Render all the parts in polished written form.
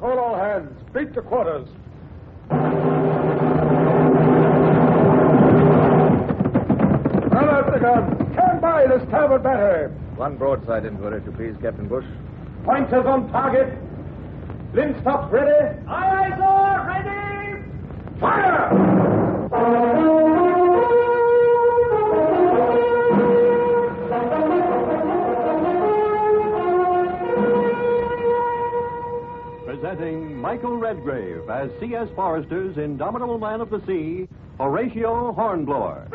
Call all hands. Beat to quarters. Run out the guns. Stand by the starboard battery. One broadside into it, if you please, Captain Bush. Pointers on target. Linstops ready. Aye, aye, sir. Ready. Fire! Presenting Michael Redgrave as C.S. Forrester's indomitable man of the sea, Horatio Hornblower.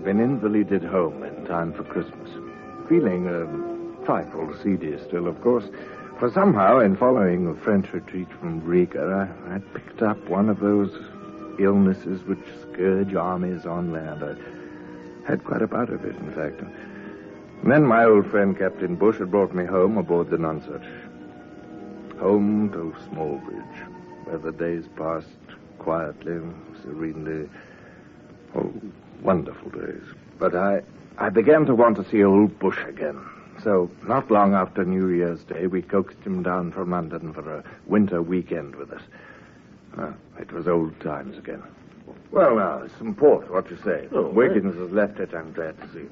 Been invalided home in time for Christmas. Feeling a trifle seedy still, of course, for somehow, in following the French retreat from Riga, I picked up one of those illnesses which scourge armies on land. I had quite a bout of it, in fact. And then my old friend Captain Bush had brought me home aboard the Nonsuch. Home to Smallbridge, where the days passed quietly, serenely. Oh, wonderful days. But I began to want to see old Bush again. So, not long after New Year's Day, we coaxed him down from London for a winter weekend with us. It was old times again. Well, now, some port, what you say? Oh, Wiggins has left it, I'm glad to see.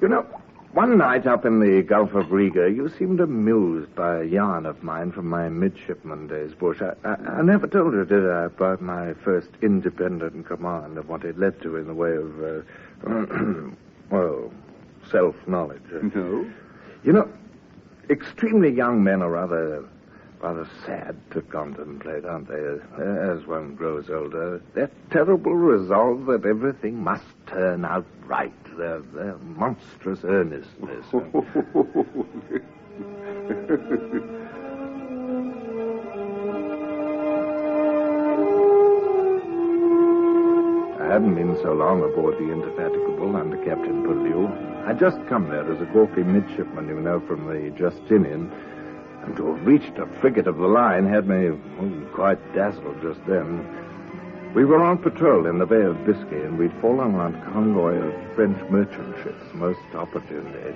You know, one night up in the Gulf of Riga, you seemed amused by a yarn of mine from my midshipman days, Bush. I never told you, did I, about my first independent command and what it led to in the way of, well, self-knowledge. No. You know, extremely young men are rather sad to contemplate, aren't they, as one grows older. That terrible resolve that everything must turn out right, their monstrous earnestness. I hadn't been so long aboard the Indefatigable under Captain Purlieu. I'd just come there as a gawky midshipman, you know, from the Justinian. And to have reached a frigate of the line had me quite dazzled just then. We were on patrol in the Bay of Biscay, and we'd fallen on a convoy of French merchant ships most opportunely.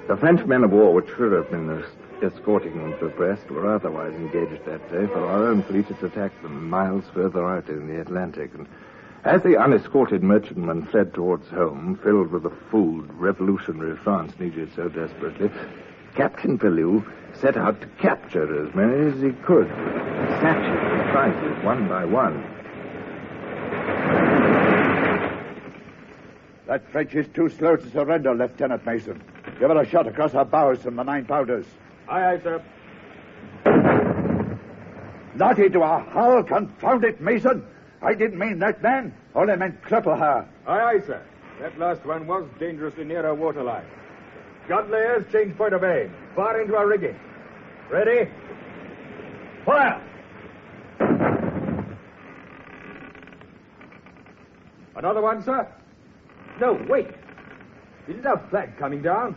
The French men of war, which should have been escorting them to Brest, were otherwise engaged that day, for our own fleet had attacked them miles further out in the Atlantic. And as the unescorted merchantmen fled towards home, filled with the food revolutionary France needed so desperately, Captain Purlieu set out to capture as many as he could, snatching the prizes one by one. That French is too slow to surrender, Lieutenant Mason. Give her a shot across her bows from the 9 pounders. Aye, aye, sir. Not into her hull, confound it, Mason. I didn't mean that, man. Only meant cripple her. Aye, aye, sir. That last one was dangerously near our waterline. Gunlayers, change point of aim. Far into our rigging. Ready? Fire! Another one, sir? No, wait. Is it our flag coming down?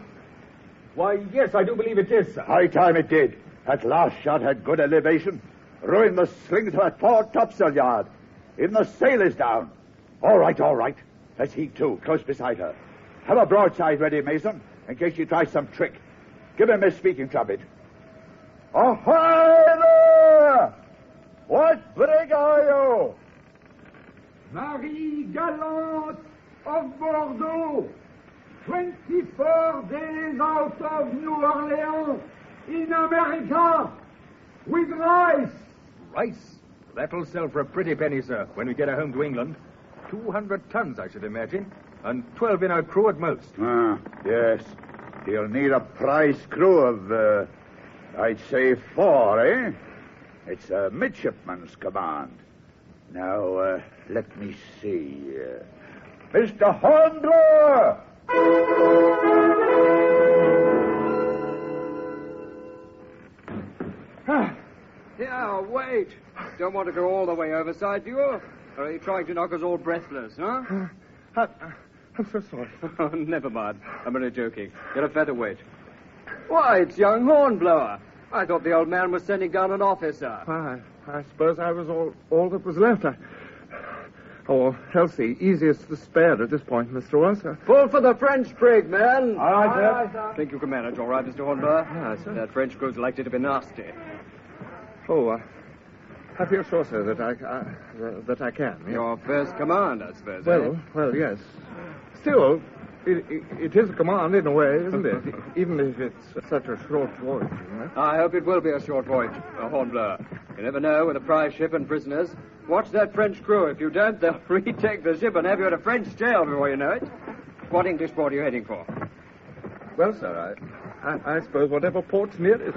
Why, yes, I do believe it is, sir. High time it did. That last shot had good elevation. Ruined the slings of that fore topsail yard. Even the sail is down. All right, all right. Let's heave to, close beside her. Have a broadside ready, Mason, in case she tries some trick. Give him his speaking trumpet. Ahoy there! What brig are you? Marie Galante of Bordeaux, 24 days out of New Orleans, in America, with rice. Rice? That'll sell for a pretty penny, sir, when we get her home to England. 200 tons, I should imagine, and 12 in our crew at most. Yes. He'll need a prize crew of, I'd say 4, eh? It's a midshipman's command. Now, let me see. Mr. Hornblower! Yeah, wait. Don't want to go all the way overside, do you? Or are you trying to knock us all breathless, huh? I'm so sorry. Oh, never mind. I'm only joking. You're a featherweight. Why, it's young Hornblower. I thought the old man was sending down an officer. I suppose I was all that was left. Elsie, easiest to spare at this point, Mr. Ross. Pull for the French brig, man. All right, sir. Think you can manage all right, Mr. Hornblower? Yes, sir. That French crew's likely to be nasty. I feel sure, sir, that I can. Yes. Your first command, I suppose. Well, yes. Still, it is a command in a way, isn't it? Even if it's such a short voyage, isn't it? I hope it will be a short voyage, Hornblower. You never know with a prize ship and prisoners. Watch that French crew. If you don't, they'll retake the ship and have you in a French jail before you know it. What English port are you heading for? Well, sir, I suppose whatever port's nearest.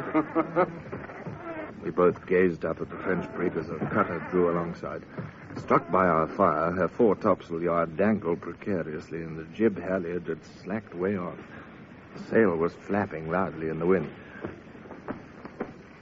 We both gazed up at the French brig as a cutter drew alongside. Struck by our fire, her fore topsail yard dangled precariously, and the jib halyard had slacked way off. The sail was flapping loudly in the wind.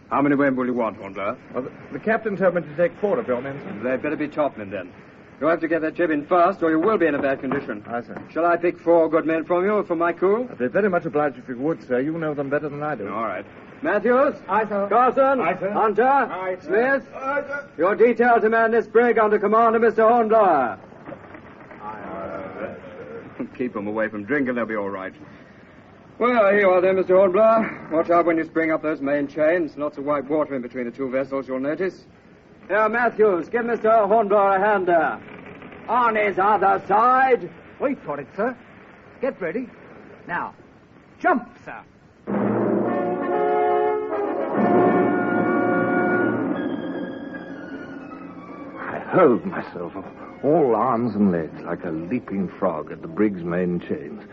How many men will you want, Hornblower? Well, the captain told me to take 4 of your men, sir. They'd better be topmen, then. You'll have to get that jib in fast, or you will be in a bad condition. Aye, sir. Shall I pick 4 good men from you for my crew? I'd be very much obliged if you would, sir. You know them better than I do. All right. Matthews? Aye, sir. Carson? Aye, sir. Hunter? Aye, sir. Smith? Aye, sir. You're detailed to man this brig under command of Mr. Hornblower. Keep them away from drink and they'll be all right. Well, here you are then, Mr. Hornblower. Watch out when you spring up those main chains. Lots of white water in between the 2 vessels, you'll notice. Now, Matthews, give Mr. Hornblower a hand there. On his other side. Wait for it, sir. Get ready. Now, jump, sir. I hurled myself, all arms and legs, like a leaping frog at the brig's main chains.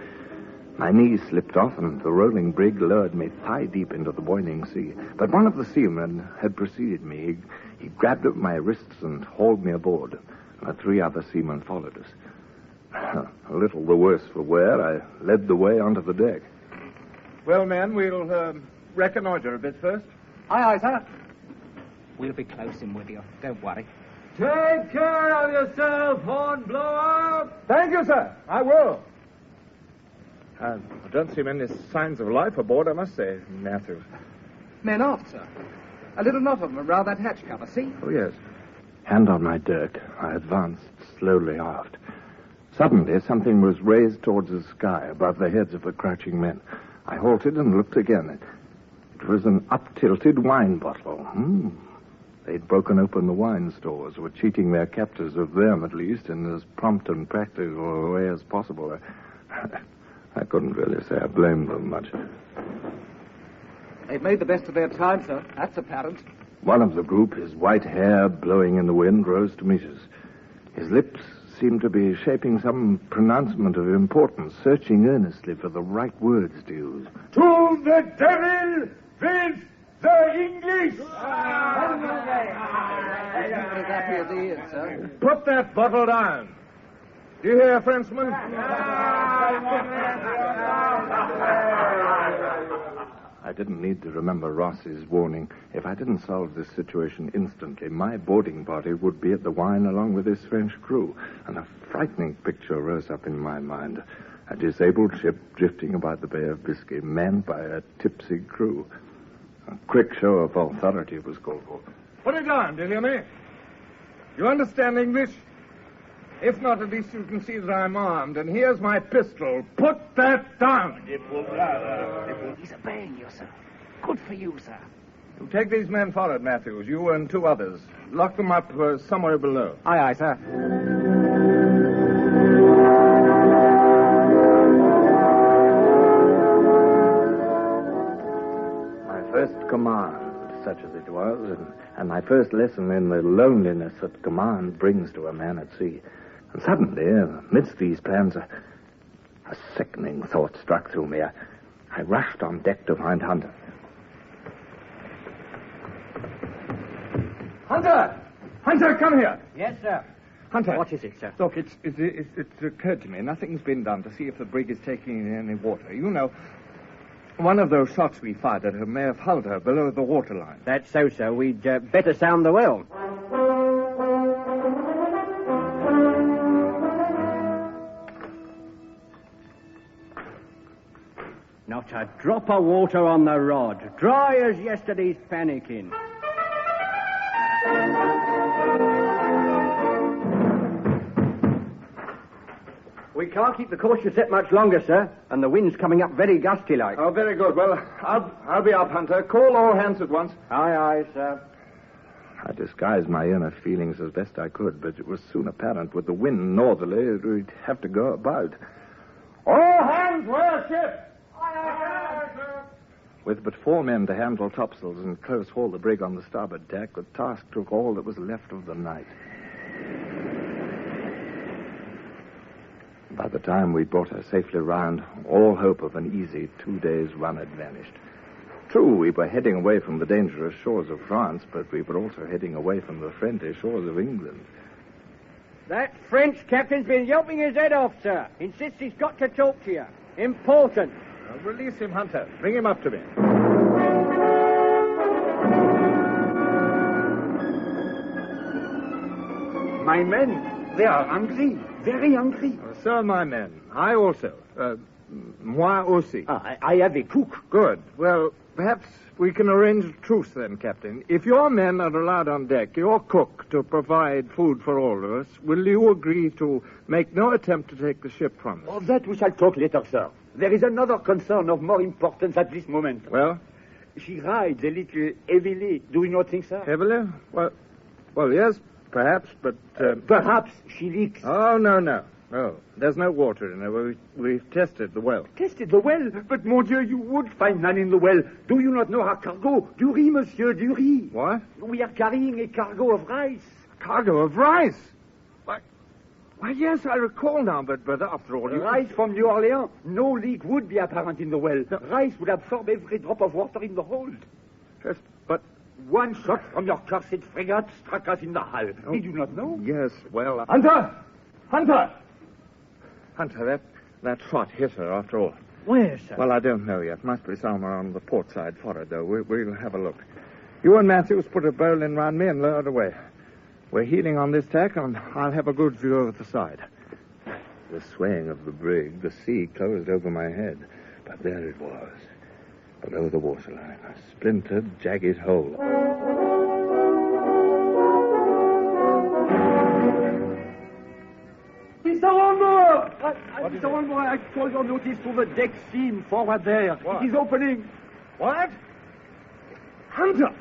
My knees slipped off, and the rolling brig lowered me thigh-deep into the boiling sea. But one of the seamen had preceded me. He grabbed at my wrists and hauled me aboard. The 3 other seamen followed us. A little the worse for wear, I led the way onto the deck. Well, men, we'll reconnoiter a bit first. Aye, sir. We'll be close in with you. Don't worry. Take care of yourself, Hornblower. Thank you, sir. I will. I don't see many signs of life aboard, I must say, Matthews. Men aft, sir. A little knot of them around that hatch cover, see? Oh, yes. Hand on my dirk, I advanced slowly aft. Suddenly, something was raised towards the sky above the heads of the crouching men. I halted and looked again. It was an up-tilted wine bottle. They'd broken open the wine stores, were cheating their captors of them, at least, in as prompt and practical a way as possible. I couldn't really say I blamed them much. They've made the best of their time, sir. That's apparent. One of the group, his white hair blowing in the wind, rose to meet us. His lips seemed to be shaping some pronouncement of importance, searching earnestly for the right words to use. To the devil with the English! As happy as he is, sir. Put that bottle down. Do you hear, Frenchman? I didn't need to remember Ross's warning. If I didn't solve this situation instantly, my boarding party would be at the wine along with this French crew. And a frightening picture rose up in my mind. A disabled ship drifting about the Bay of Biscay, manned by a tipsy crew. A quick show of authority was called for. Put it down, do you hear me? You understand English? If not, at least you can see that I'm armed, and here's my pistol. Put that down! He's obeying you, sir. Good for you, sir. You take these men forward, Matthews. You and 2 others. Lock them up somewhere below. Aye, aye, sir. My first command, such as it was, and my first lesson in the loneliness that command brings to a man at sea. And suddenly, amidst these plans, a sickening thought struck through me. I rushed on deck to find Hunter. Hunter! Hunter, come here! Yes, sir. Hunter. What is it, sir? Look, it's occurred to me. Nothing's been done to see if the brig is taking in any water. You know, one of those shots we fired at her may have hulled her below the waterline. That's so, sir. We'd better sound the well. Not a drop of water on the rod. Dry as yesterday's pannikin. We can't keep the course you set much longer, sir, and the wind's coming up very gusty-like. Oh, very good. Well, I'll be up, Hunter. Call all hands at once. Aye, aye, sir. I disguised my inner feelings as best I could, but it was soon apparent with the wind northerly we'd have to go about. All hands wear ship! With but 4 men to handle topsails and close haul the brig on the starboard tack, the task took all that was left of the night. By the time we brought her safely round, all hope of an easy 2 days' run had vanished. True, we were heading away from the dangerous shores of France, but we were also heading away from the friendly shores of England. That French captain's been yelping his head off, sir. Insists he's got to talk to you. Important. Release him, Hunter. Bring him up to me. My men, they are hungry. Very hungry. So are my men. I also. Moi aussi. I have a cook. Good. Well, perhaps we can arrange a truce then, Captain. If your men are allowed on deck, your cook, to provide food for all of us, will you agree to make no attempt to take the ship from us? Of that we shall talk later, sir. There is another concern of more importance at this moment. Well? She rides a little heavily. Do you not think, sir? Heavily? Well, yes, perhaps, but... Perhaps she leaks. Oh, no. No, there's no water in there. We've tested the well. Tested the well? But, mon Dieu, you would find none in the well. Do you not know our cargo? Du riz, monsieur, du riz. What? We are carrying a cargo of rice. Cargo of rice? Why, yes, I recall now, but after all... Rice from New Orleans. No leak would be apparent in the well. The rice would absorb every drop of water in the hold. Yes, but... One shot from your cursed frigate struck us in the hull. Oh, did you not know? Yes, well... Hunter! Hunter, that shot hit her after all. Where, sir? Well, I don't know yet. Must be somewhere on the port side forward, though. We'll have a look. You and Matthews put a bowline round me and lower it away. We're heeling on this tack, and I'll have a good view of the side. The swaying of the brig, the sea closed over my head. But there it was, below the waterline, a splintered, jagged hole. Mr. Hornblower! Mr. Hornblower, I call your notice to the deck seam forward there. What? It is opening. What? Hunter,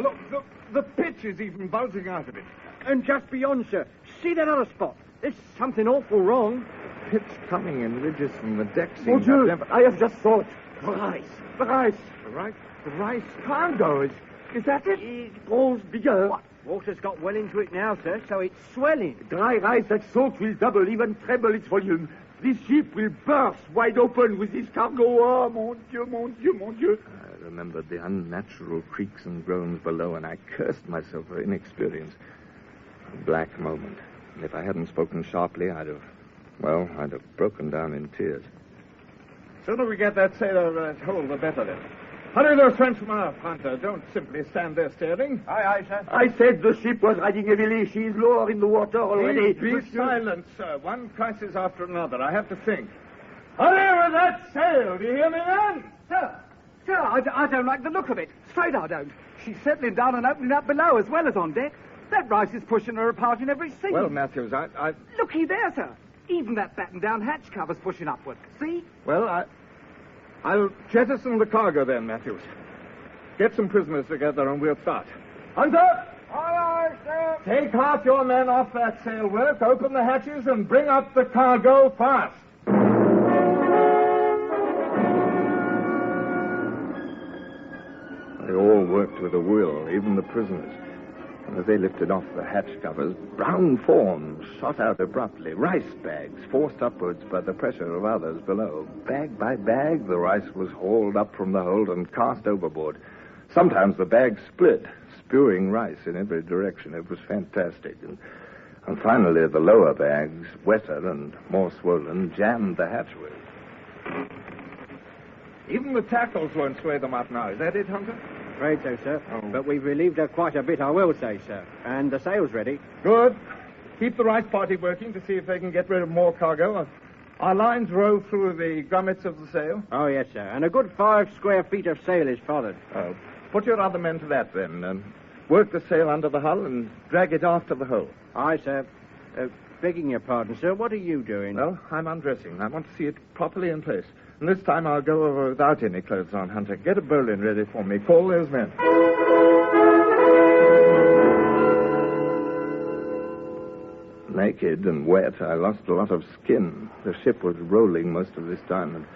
look, the pitch is even bulging out of it. And just beyond, sir. See that other spot? There's something awful wrong. Pitch coming in ridges from the deck seam. Mon Dieu, I have just thought. The rice. The rice cargo, is that it? It grows bigger. What? Water's got well into it now, sir, so it's swelling. Dry rice that soaked will double, even treble its volume. This ship will burst wide open with this cargo. Oh, mon Dieu. I remembered the unnatural creaks and groans below, and I cursed myself for inexperience. A black moment. And if I hadn't spoken sharply, I'd have broken down in tears. Sooner we get that sailor hole, the better then. Hurry those Frenchmen up, Hunter. Don't simply stand there staring. Aye, sir. I said the ship was riding heavily. She is lower in the water already. Be silent, sir. One crisis after another. I have to think. Hurry with that sail. Do you hear me, man? Sir, I don't like the look of it. Straight I don't. She's settling down and opening up below as well as on deck. That rice is pushing her apart in every seam. Well, Matthews, I... Looky there, sir. Even that battened-down hatch cover's pushing upward. See? Well, I'll jettison the cargo then, Matthews. Get some prisoners together and we'll start. Hunter! Aye, aye, sir. Take half your men off that sail work, open the hatches, and bring up the cargo fast. They all worked with a will, even the prisoners. And as they lifted off the hatch covers, brown forms shot out abruptly, rice bags forced upwards by the pressure of others below. Bag by bag, the rice was hauled up from the hold and cast overboard. Sometimes the bags split, spewing rice in every direction. It was fantastic. And finally, the lower bags, wetter and more swollen, jammed the hatchways. Even the tackles won't sway them up now. Is that it, Hunter? Afraid so, sir. Oh. But we've relieved her quite a bit, I will say, sir. And the sail's ready. Good. Keep the rice party working to see if they can get rid of more cargo. Our lines row through the grommets of the sail. Oh, yes, sir. And a good 5 square feet of sail is followed. Oh. Put your other men to that, then. Work the sail under the hull and drag it after the hull. Aye, sir. Begging your pardon, sir, what are you doing? Well, I'm undressing. I want to see it properly in place. And this time I'll go over without any clothes on, Hunter. Get a bowline ready for me. Call those men. Naked and wet, I lost a lot of skin. The ship was rolling most of this time,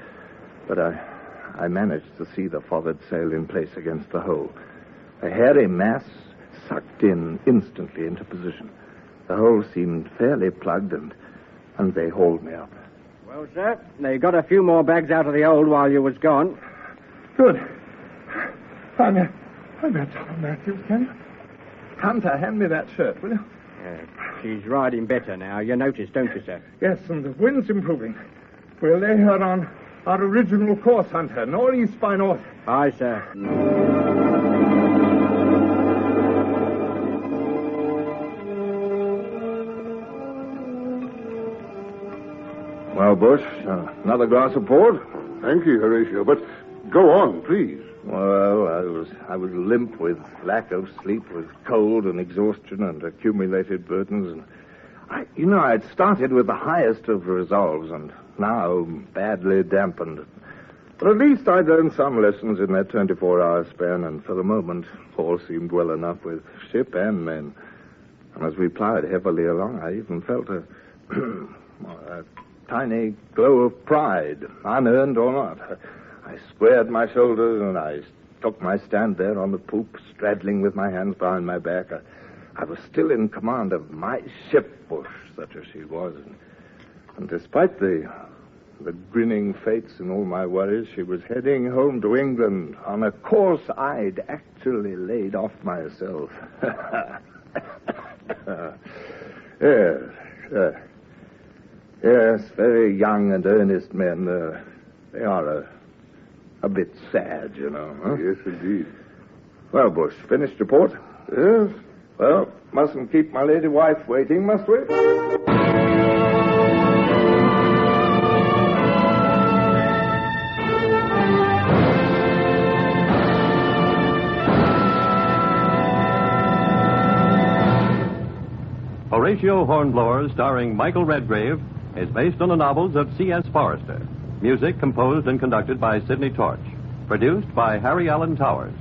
but I managed to see the forward sail in place against the hull. A hairy mass sucked in instantly into position. The hole seemed fairly plugged, and they hauled me up. Well, sir, they got a few more bags out of the hold while you was gone. Good. I'm Tom Matthews, can you? Hunter, hand me that shirt, will you? She's riding better now. You notice, don't you, sir? Yes, and the wind's improving. We'll lay her on our original course, Hunter. Northeast by north. Aye, sir. Well, Bush, another glass of port? Thank you, Horatio, but go on, please. Well, I was limp with lack of sleep, with cold and exhaustion and accumulated burdens. And I'd started with the highest of resolves, and now badly dampened. But at least I'd learned some lessons in that 24-hour span, and for the moment, all seemed well enough with ship and men. And as we plowed heavily along, I even felt a tiny glow of pride, unearned or not. I squared my shoulders and I took my stand there on the poop, straddling with my hands behind my back. I was still in command of my ship, Bush, such as she was. And despite the grinning fates and all my worries, she was heading home to England on a course I'd actually laid off myself. Yes, very young and earnest men. They are a bit sad, you know. Huh? Yes, indeed. Well, Bush, finished your port? Yes. Well, mustn't keep my lady wife waiting, must we? Horatio Hornblower, starring Michael Redgrave, is based on the novels of C.S. Forester. Music composed and conducted by Sidney Torch. Produced by Harry Allen Towers.